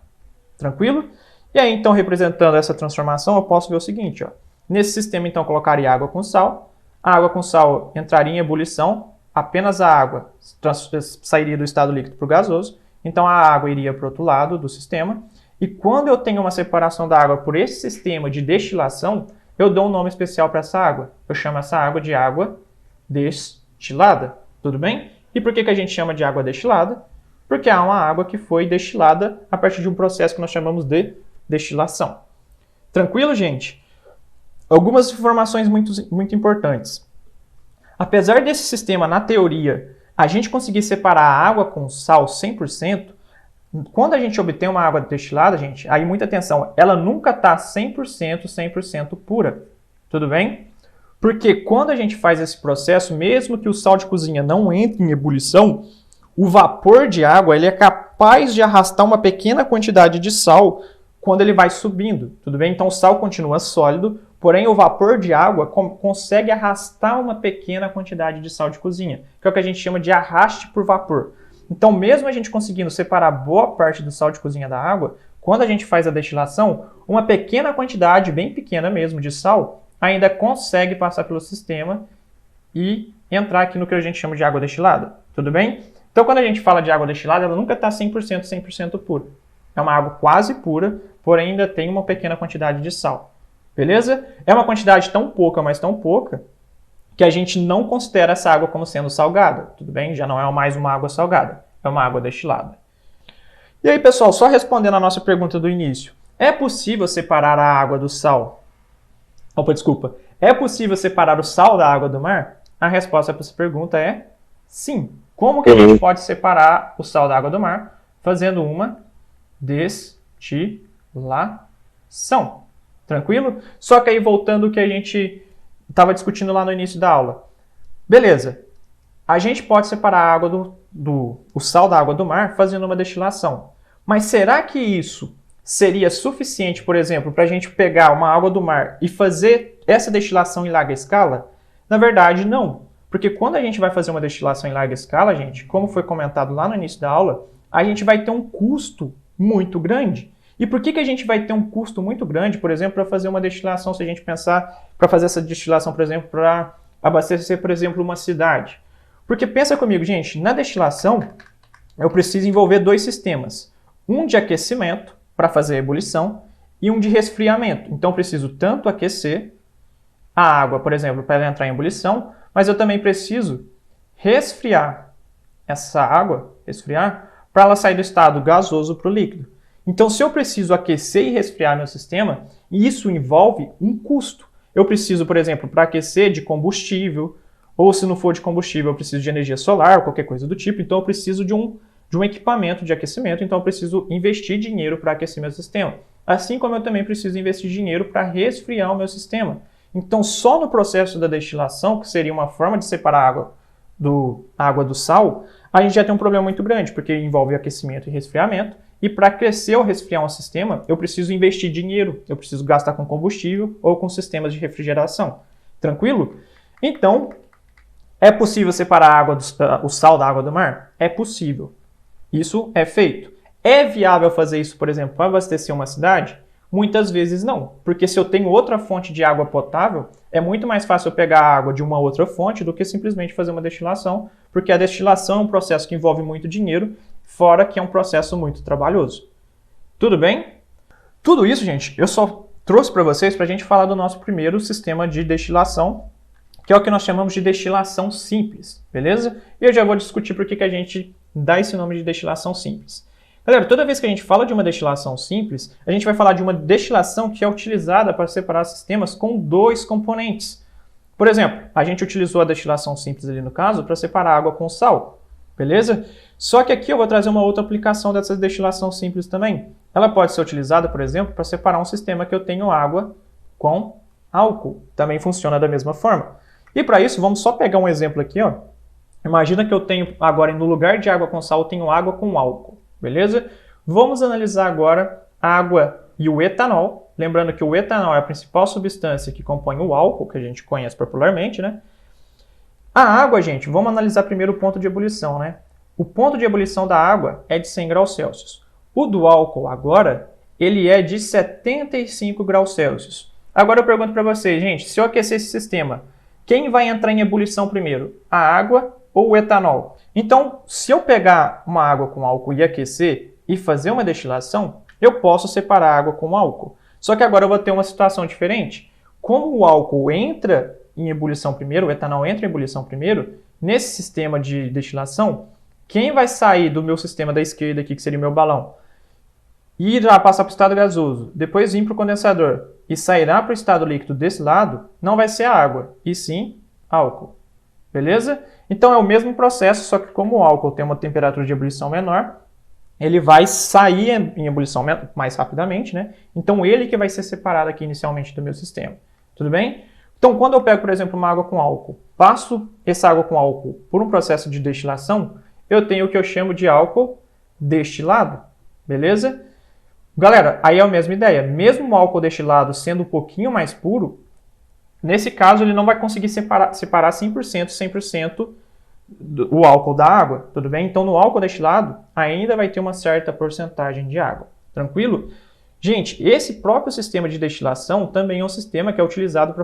Tranquilo? E aí então, representando essa transformação, eu posso ver o seguinte, ó. Nesse sistema então eu colocaria água com sal, a água com sal entraria em ebulição, apenas a água sairia do estado líquido para o gasoso, então a água iria para o outro lado do sistema, e quando eu tenho uma separação da água por esse sistema de destilação, eu dou um nome especial para essa água. Eu chamo essa água de água destilada, tudo bem? E por que a gente chama de água destilada? Porque há uma água que foi destilada a partir de um processo que nós chamamos de destilação. Tranquilo, gente? Algumas informações muito importantes. Apesar desse sistema, na teoria, a gente conseguir separar a água com sal 100%, quando a gente obtém uma água destilada, gente, aí muita atenção, ela nunca está 100% pura, tudo bem? Porque quando a gente faz esse processo, mesmo que o sal de cozinha não entre em ebulição, o vapor de água ele é capaz de arrastar uma pequena quantidade de sal quando ele vai subindo, tudo bem? Então o sal continua sólido, porém o vapor de água consegue arrastar uma pequena quantidade de sal de cozinha, que é o que a gente chama de arraste por vapor. Então mesmo a gente conseguindo separar boa parte do sal de cozinha da água, quando a gente faz a destilação, uma pequena quantidade, bem pequena mesmo, de sal, ainda consegue passar pelo sistema e entrar aqui no que a gente chama de água destilada, tudo bem? Então quando a gente fala de água destilada, ela nunca está 100% pura. É uma água quase pura, porém ainda tem uma pequena quantidade de sal. Beleza? É uma quantidade tão pouca, mas tão pouca, que a gente não considera essa água como sendo salgada. Tudo bem? Já não é mais uma água salgada, é uma água destilada. E aí, pessoal, só respondendo a nossa pergunta do início. É possível separar a água do sal? Opa, desculpa. É possível separar o sal da água do mar? A resposta para essa pergunta é sim. Como que a gente pode separar o sal da água do mar? Fazendo uma destilação. Tranquilo? Só que aí voltando ao que a gente estava discutindo lá no início da aula. Beleza. A gente pode separar a água o sal da água do mar fazendo uma destilação. Mas será que isso seria suficiente, por exemplo, para a gente pegar uma água do mar e fazer essa destilação em larga escala? Na verdade, não. Porque quando a gente vai fazer uma destilação em larga escala, gente, como foi comentado lá no início da aula, a gente vai ter um custo muito grande. E por que a gente vai ter um custo muito grande, por exemplo, para fazer uma destilação, se a gente pensar para fazer essa destilação, por exemplo, para abastecer, por exemplo, uma cidade? Porque pensa comigo, gente, na destilação eu preciso envolver dois sistemas. Um de aquecimento, para fazer a ebulição, e um de resfriamento. Então eu preciso tanto aquecer a água, por exemplo, para ela entrar em ebulição, mas eu também preciso resfriar essa água, para ela sair do estado gasoso para o líquido. Então, se eu preciso aquecer e resfriar meu sistema, isso envolve um custo. Eu preciso, por exemplo, para aquecer de combustível, ou se não for de combustível, eu preciso de energia solar, ou qualquer coisa do tipo, então eu preciso de um equipamento de aquecimento, então eu preciso investir dinheiro para aquecer meu sistema. Assim como eu também preciso investir dinheiro para resfriar o meu sistema. Então, só no processo da destilação, que seria uma forma de separar a água do sal, a gente já tem um problema muito grande, porque envolve aquecimento e resfriamento, e para aquecer ou resfriar um sistema, eu preciso investir dinheiro, eu preciso gastar com combustível ou com sistemas de refrigeração. Tranquilo? Então, é possível separar o sal da água do mar? É possível. Isso é feito. É viável fazer isso, por exemplo, para abastecer uma cidade? Muitas vezes não, porque se eu tenho outra fonte de água potável, é muito mais fácil eu pegar a água de uma outra fonte do que simplesmente fazer uma destilação, porque a destilação é um processo que envolve muito dinheiro, fora que é um processo muito trabalhoso. Tudo bem? Tudo isso, gente, eu só trouxe para vocês para a gente falar do nosso primeiro sistema de destilação, que é o que nós chamamos de destilação simples, beleza? E eu já vou discutir por que a gente dá esse nome de destilação simples. Galera, toda vez que a gente fala de uma destilação simples, a gente vai falar de uma destilação que é utilizada para separar sistemas com dois componentes. Por exemplo, a gente utilizou a destilação simples ali no caso para separar água com sal, beleza? Só que aqui eu vou trazer uma outra aplicação dessa destilação simples também. Ela pode ser utilizada, por exemplo, para separar um sistema que eu tenho água com álcool. Também funciona da mesma forma. E para isso, vamos só pegar um exemplo aqui, ó. Imagina que eu tenho agora, no lugar de água com sal, eu tenho água com álcool, beleza? Vamos analisar agora a água e o etanol. Lembrando que o etanol é a principal substância que compõe o álcool, que a gente conhece popularmente, né? A água, gente, vamos analisar primeiro o ponto de ebulição, né? O ponto de ebulição da água é de 100 graus Celsius. O do álcool agora, ele é de 75 graus Celsius. Agora eu pergunto para vocês, gente, se eu aquecer esse sistema, quem vai entrar em ebulição primeiro? A água ou o etanol? Então, se eu pegar uma água com álcool e aquecer e fazer uma destilação, eu posso separar a água com álcool. Só que agora eu vou ter uma situação diferente. Como o álcool entra em ebulição primeiro, o etanol entra em ebulição primeiro, nesse sistema de destilação, quem vai sair do meu sistema da esquerda aqui, que seria o meu balão, e irá passar para o estado gasoso, depois vir para o condensador e sairá para o estado líquido desse lado, não vai ser a água, e sim álcool. Beleza? Então é o mesmo processo, só que como o álcool tem uma temperatura de ebulição menor, ele vai sair em ebulição mais rapidamente, né? Então ele que vai ser separado aqui inicialmente do meu sistema. Tudo bem? Então quando eu pego, por exemplo, uma água com álcool, passo essa água com álcool por um processo de destilação, eu tenho o que eu chamo de álcool destilado. Beleza? Galera, aí é a mesma ideia. Mesmo o álcool destilado sendo um pouquinho mais puro, nesse caso ele não vai conseguir separar 100% o álcool da água, tudo bem? Então no álcool destilado ainda vai ter uma certa porcentagem de água, tranquilo? Gente, esse próprio sistema de destilação também é um sistema que é utilizado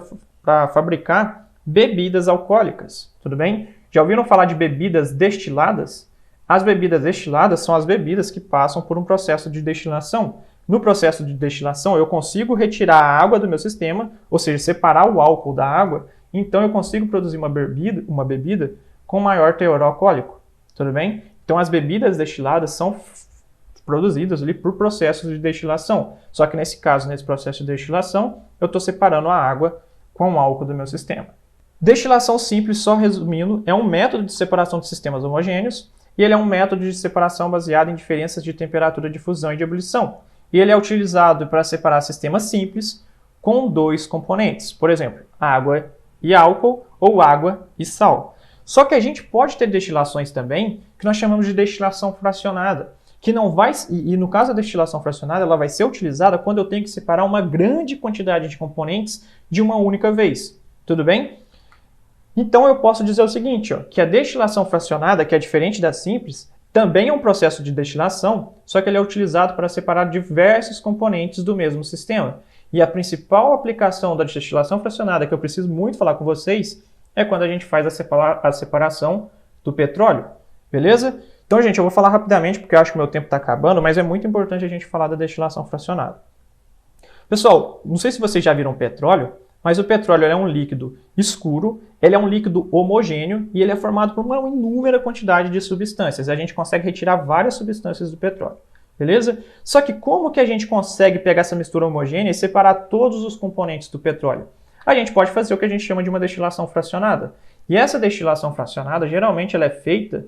para fabricar bebidas alcoólicas, tudo bem? Já ouviram falar de bebidas destiladas? As bebidas destiladas são as bebidas que passam por um processo de destilação. No processo de destilação, eu consigo retirar a água do meu sistema, ou seja, separar o álcool da água, então eu consigo produzir uma bebida com maior teor alcoólico. Tudo bem? Então as bebidas destiladas são produzidas ali por processos de destilação. Só que nesse caso, nesse processo de destilação, eu estou separando a água com o álcool do meu sistema. Destilação simples, só resumindo, é um método de separação de sistemas homogêneos, e ele é um método de separação baseado em diferenças de temperatura de fusão e de ebulição. E ele é utilizado para separar sistemas simples com dois componentes. Por exemplo, água e álcool ou água e sal. Só que a gente pode ter destilações também que nós chamamos de destilação fracionada. Que não vai, e no caso da destilação fracionada, ela vai ser utilizada quando eu tenho que separar uma grande quantidade de componentes de uma única vez. Tudo bem? Então eu posso dizer o seguinte, ó, que a destilação fracionada, que é diferente da simples, também é um processo de destilação, só que ele é utilizado para separar diversos componentes do mesmo sistema. E a principal aplicação da destilação fracionada, que eu preciso muito falar com vocês, é quando a gente faz a separação do petróleo. Beleza? Então, gente, eu vou falar rapidamente, porque eu acho que o meu tempo está acabando, mas é muito importante a gente falar da destilação fracionada. Pessoal, não sei se vocês já viram petróleo, mas o petróleo é um líquido escuro, ele é um líquido homogêneo e ele é formado por uma inúmera quantidade de substâncias. A gente consegue retirar várias substâncias do petróleo, beleza? Só que como que a gente consegue pegar essa mistura homogênea e separar todos os componentes do petróleo? A gente pode fazer o que a gente chama de uma destilação fracionada. E essa destilação fracionada, geralmente ela é feita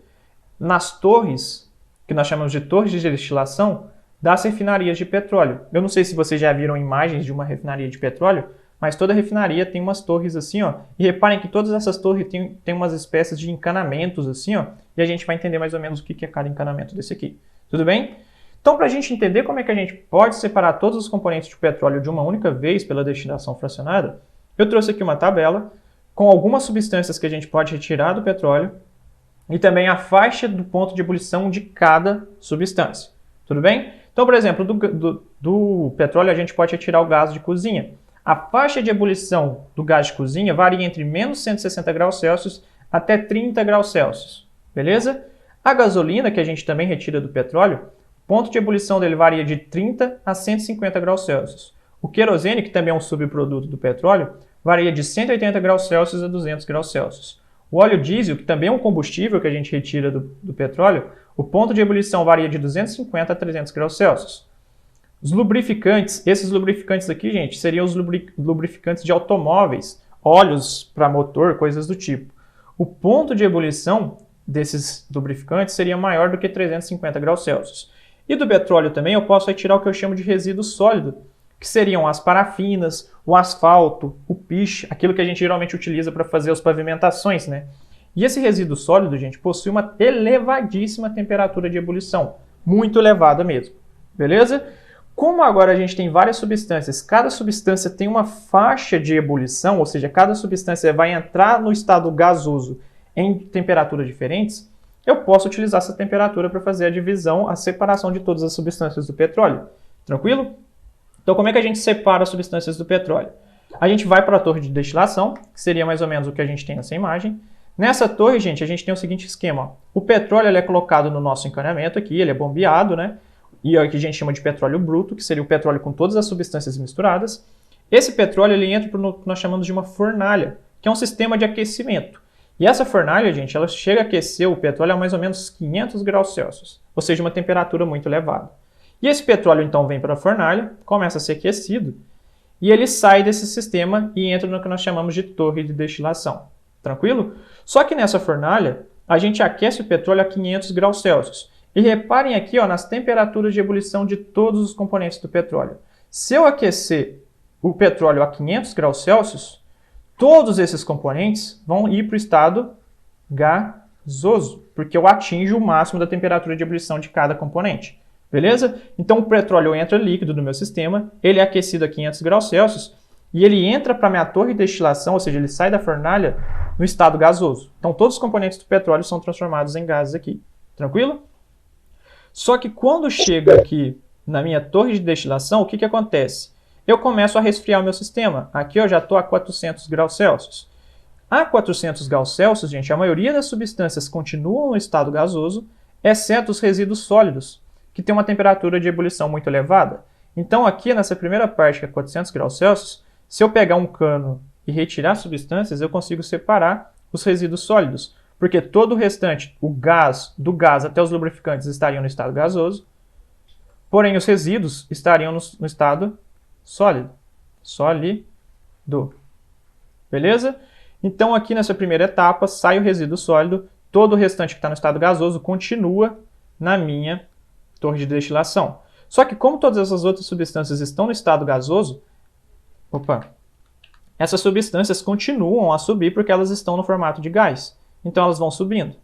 nas torres, que nós chamamos de torres de destilação, das refinarias de petróleo. Eu não sei se vocês já viram imagens de uma refinaria de petróleo, mas toda refinaria tem umas torres assim, ó. E reparem que todas essas torres têm umas espécies de encanamentos assim, ó. E a gente vai entender mais ou menos o que é cada encanamento desse aqui. Tudo bem? Então, para a gente entender como é que a gente pode separar todos os componentes de petróleo de uma única vez pela destilação fracionada, eu trouxe aqui uma tabela com algumas substâncias que a gente pode retirar do petróleo e também a faixa do ponto de ebulição de cada substância. Tudo bem? Então, por exemplo, do petróleo a gente pode retirar o gás de cozinha. A faixa de ebulição do gás de cozinha varia entre menos 160 graus Celsius até 30 graus Celsius. Beleza? A gasolina, que a gente também retira do petróleo, o ponto de ebulição dele varia de 30 a 150 graus Celsius. O querosene, que também é um subproduto do petróleo, varia de 180 graus Celsius a 200 graus Celsius. O óleo diesel, que também é um combustível que a gente retira do petróleo, o ponto de ebulição varia de 250 a 300 graus Celsius. Os lubrificantes, esses lubrificantes aqui, gente, seriam os lubrificantes de automóveis, óleos para motor, coisas do tipo. O ponto de ebulição desses lubrificantes seria maior do que 350 graus Celsius. E do petróleo também eu posso retirar o que eu chamo de resíduo sólido, que seriam as parafinas, o asfalto, o piche, aquilo que a gente geralmente utiliza para fazer as pavimentações, né? E esse resíduo sólido, gente, possui uma elevadíssima temperatura de ebulição, muito elevada mesmo, beleza? Como agora a gente tem várias substâncias, cada substância tem uma faixa de ebulição, ou seja, cada substância vai entrar no estado gasoso em temperaturas diferentes, eu posso utilizar essa temperatura para fazer a divisão, a separação de todas as substâncias do petróleo. Tranquilo? Então, como é que a gente separa as substâncias do petróleo? A gente vai para a torre de destilação, que seria mais ou menos o que a gente tem nessa imagem. Nessa torre, gente, a gente tem o seguinte esquema. Ó. O petróleo ele é colocado no nosso encanamento aqui, ele é bombeado, né? E é o que a gente chama de petróleo bruto, que seria o petróleo com todas as substâncias misturadas. Esse petróleo ele entra no que nós chamamos de uma fornalha, que é um sistema de aquecimento. E essa fornalha, gente, ela chega a aquecer o petróleo a mais ou menos 500 graus Celsius, ou seja, uma temperatura muito elevada. E esse petróleo, então, vem para a fornalha, começa a ser aquecido, e ele sai desse sistema e entra no que nós chamamos de torre de destilação. Tranquilo? Só que nessa fornalha, a gente aquece o petróleo a 500 graus Celsius. E reparem aqui ó, nas temperaturas de ebulição de todos os componentes do petróleo. Se eu aquecer o petróleo a 500 graus Celsius, todos esses componentes vão ir para o estado gasoso, porque eu atinjo o máximo da temperatura de ebulição de cada componente. Beleza? Então o petróleo entra líquido no meu sistema, ele é aquecido a 500 graus Celsius e ele entra para a minha torre de destilação, ou seja, ele sai da fornalha no estado gasoso. Então todos os componentes do petróleo são transformados em gases aqui. Tranquilo? Só que quando chega aqui na minha torre de destilação, o que acontece? Eu começo a resfriar o meu sistema. Aqui eu já estou a 400 graus Celsius. A 400 graus Celsius, gente, a maioria das substâncias continuam no estado gasoso, exceto os resíduos sólidos, que tem uma temperatura de ebulição muito elevada. Então aqui nessa primeira parte, que é 400 graus Celsius, se eu pegar um cano e retirar substâncias, eu consigo separar os resíduos sólidos, porque todo o restante, o gás, do gás até os lubrificantes estariam no estado gasoso, porém os resíduos estariam no estado sólido. Beleza? Então aqui nessa primeira etapa sai o resíduo sólido, todo o restante que está no estado gasoso continua na minha torre de destilação. Só que como todas essas outras substâncias estão no estado gasoso, essas substâncias continuam a subir porque elas estão no formato de gás. Então elas vão subindo,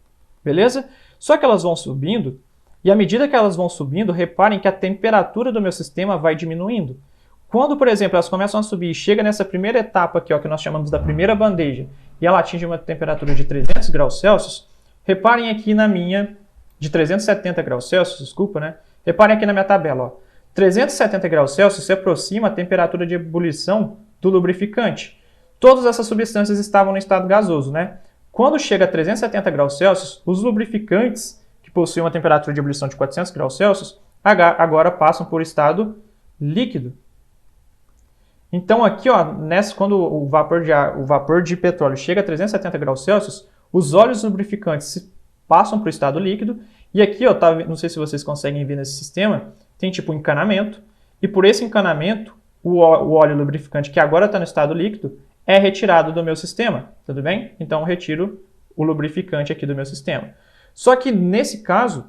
beleza? Só que elas vão subindo, e à medida que elas vão subindo, reparem que a temperatura do meu sistema vai diminuindo. Quando, por exemplo, elas começam a subir e chega nessa primeira etapa aqui, ó, que nós chamamos da primeira bandeja, e ela atinge uma temperatura de 300 graus Celsius, reparem aqui na minha, de 370 graus Celsius, desculpa, né? Reparem aqui na minha tabela, ó. 370 graus Celsius se aproxima a temperatura de ebulição do lubrificante. Todas essas substâncias estavam no estado gasoso, né? Quando chega a 370 graus Celsius, os lubrificantes, que possuem uma temperatura de ebulição de 400 graus Celsius, agora passam por estado líquido. Então aqui, ó, quando o vapor de petróleo chega a 370 graus Celsius, os óleos lubrificantes passam para o estado líquido, e aqui, ó, não sei se vocês conseguem ver nesse sistema, tem tipo um encanamento, e por esse encanamento, o óleo lubrificante que agora está no estado líquido é retirado do meu sistema, tudo bem? Então eu retiro o lubrificante aqui do meu sistema. Só que nesse caso,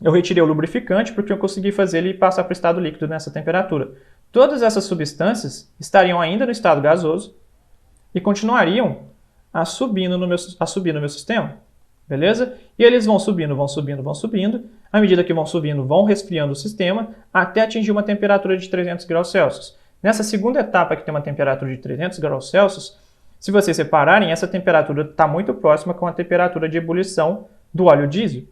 eu retirei o lubrificante porque eu consegui fazer ele passar para o estado líquido nessa temperatura. Todas essas substâncias estariam ainda no estado gasoso e continuariam a subir no meu sistema, beleza? E eles vão subindo, vão subindo, vão subindo. À medida que vão subindo, vão resfriando o sistema até atingir uma temperatura de 300 graus Celsius. Nessa segunda etapa, que tem uma temperatura de 300 graus Celsius, se vocês separarem, essa temperatura está muito próxima com a temperatura de ebulição do óleo diesel.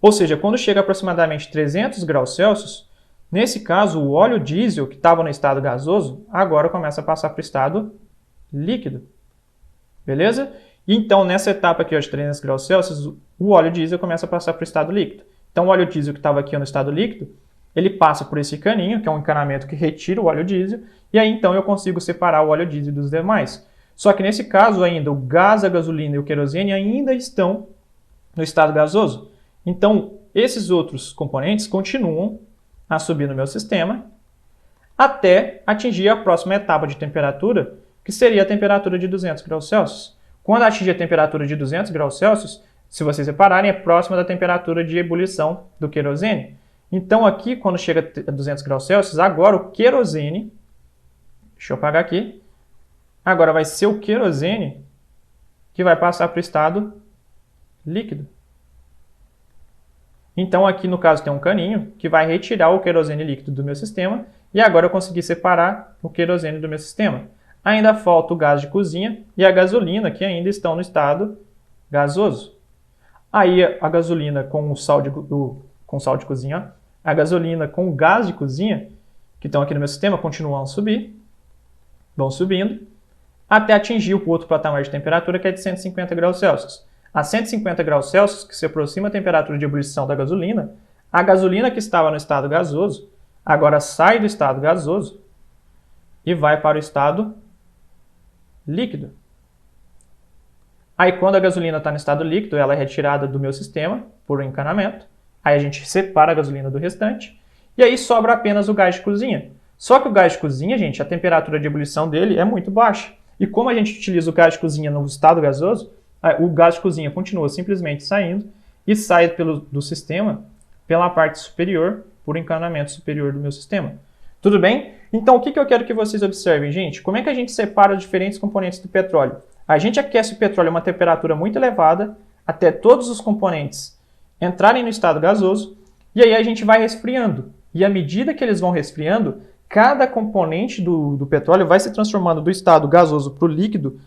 Ou seja, quando chega a aproximadamente 300 graus Celsius, nesse caso, o óleo diesel, que estava no estado gasoso, agora começa a passar para o estado líquido. Beleza? Então, nessa etapa aqui, ó, de 300 graus Celsius, o óleo diesel começa a passar para o estado líquido. Então, o óleo diesel que estava aqui no estado líquido, ele passa por esse caninho, que é um encanamento que retira o óleo diesel, e aí então eu consigo separar o óleo diesel dos demais. Só que nesse caso ainda, o gás, a gasolina e o querosene ainda estão no estado gasoso. Então, esses outros componentes continuam a subir no meu sistema até atingir a próxima etapa de temperatura, que seria a temperatura de 200 graus Celsius. Quando atingir a temperatura de 200 graus Celsius, se vocês repararem, é próxima da temperatura de ebulição do querosene. Então aqui, quando chega a 200 graus Celsius, agora o querosene Deixa eu apagar aqui. Agora vai ser o querosene que vai passar para o estado líquido. Então aqui no caso tem um caninho que vai retirar o querosene líquido do meu sistema e agora eu consegui separar o querosene do meu sistema. Ainda falta o gás de cozinha e a gasolina que ainda estão no estado gasoso. Aí a gasolina com o sal de cozinha, a gasolina com o gás de cozinha que estão aqui no meu sistema continuam a subir, vão subindo, até atingir o outro patamar de temperatura que é de 150 graus Celsius. A 150 graus Celsius, que se aproxima a temperatura de ebulição da gasolina, a gasolina que estava no estado gasoso, agora sai do estado gasoso e vai para o estado líquido. Aí quando a gasolina está no estado líquido, ela é retirada do meu sistema por um encanamento, aí a gente separa a gasolina do restante, e aí sobra apenas o gás de cozinha. Só que o gás de cozinha, gente, a temperatura de ebulição dele é muito baixa. E como a gente utiliza o gás de cozinha no estado gasoso, o gás de cozinha continua simplesmente saindo e sai do sistema pela parte superior, por encanamento superior do meu sistema. Tudo bem? Então, o que eu quero que vocês observem, gente? Como é que a gente separa os diferentes componentes do petróleo? A gente aquece o petróleo a uma temperatura muito elevada, até todos os componentes entrarem no estado gasoso, e aí a gente vai resfriando. E à medida que eles vão resfriando, cada componente do petróleo vai se transformando do estado gasoso para o líquido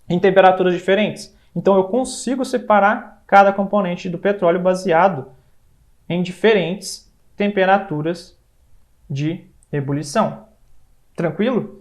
em temperaturas diferentes. Então eu consigo separar cada componente do petróleo baseado em diferentes temperaturas de ebulição. Tranquilo?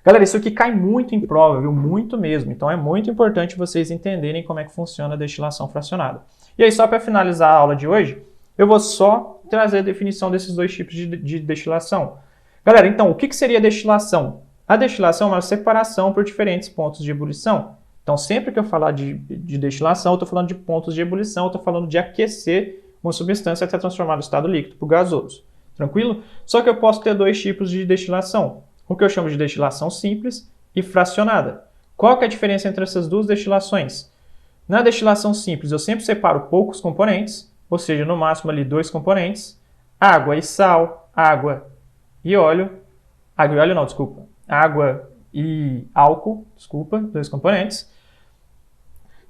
Galera, isso aqui cai muito em prova, viu? Muito mesmo. Então é muito importante vocês entenderem como é que funciona a destilação fracionada. E aí, só para finalizar a aula de hoje, eu vou só trazer a definição desses dois tipos de destilação. Galera, então, o que seria destilação? A destilação é uma separação por diferentes pontos de ebulição. Então, sempre que eu falar de destilação, eu estou falando de pontos de ebulição, eu estou falando de aquecer uma substância até transformar o estado líquido para o gasoso. Tranquilo? Só que eu posso ter dois tipos de destilação. O que eu chamo de destilação simples e fracionada. Qual que é a diferença entre essas duas destilações? Na destilação simples, eu sempre separo poucos componentes, ou seja, no máximo ali 2 componentes, água e sal, água e óleo, água e álcool, 2 componentes.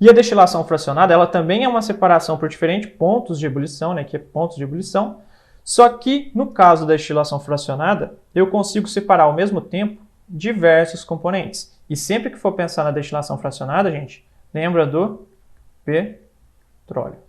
E a destilação fracionada, ela também é uma separação por diferentes pontos de ebulição, né, que é pontos de ebulição, só que no caso da destilação fracionada, eu consigo separar ao mesmo tempo diversos componentes. E sempre que for pensar na destilação fracionada, gente, lembra do petróleo.